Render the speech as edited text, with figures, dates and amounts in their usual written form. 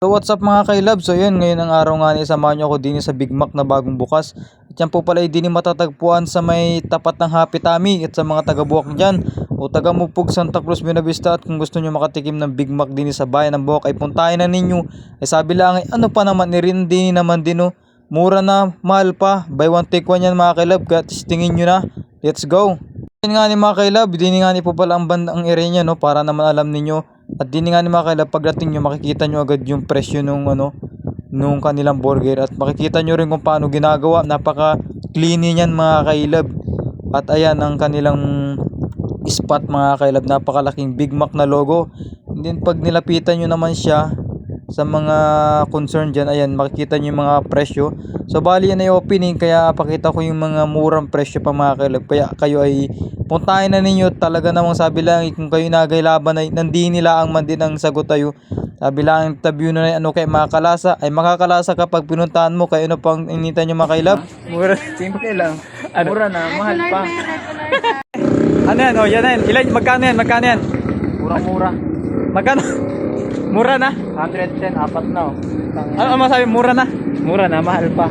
So what's up mga kailab? So yun, ngayon ang araw nga ni samahan nyo ako din sa Big Mac na bagong bukas. At yan po pala ay din matatagpuan sa may tapat ng Happy Tummy at sa mga taga-Buwak dyan o taga-Mupog, Santa Cruz, Buena Vista. At kung gusto nyo makatikim ng Big Mac din sa bayan ng Buwak ay puntahin na ninyo. Ay sabi lang ay ano pa naman, nirindi naman din o. Mura na, mahal pa. Buy one take one yan mga kailab. Kaya tingin nyo na. Let's go! Yan nga ni mga kailab, din nga ni po pala ang bandang area niya, no, para naman alam ninyo. At din nga ni mga kailab, pagdating nyo makikita nyo agad yung presyo nung nung kanilang burger. At makikita nyo rin kung paano ginagawa. Napaka clean niyan mga kailab. At ayan ang kanilang spot mga kailab, napakalaking Big Mac na logo. And then pag nilapitan nyo naman siya sa mga concern dyan, ayan makikita nyo yung mga presyo. So bali yan ay opening, kaya pakita ko yung mga murang presyo pa mga kailab. Kaya kayo ay puntahin na ninyo. Talaga namang sabi lang, kung kayo nagaylaban ay nandiyan nila ang man din ang sagot tayo. Sabi lang, interview na ano kay makakalasa, ay makakalasa kapag pinuntahan mo. Kaya ano pang initan nyo mga kailab? Mura, simple lang. Mura na, mahal pa. Ano yan? O yan yan. Ilan? Magkano yan? Magkano yan? Mura-mura. Magkano? Mura na? 110, apat na oh. Ano masabi? Mura na? Mura na, mahal pa.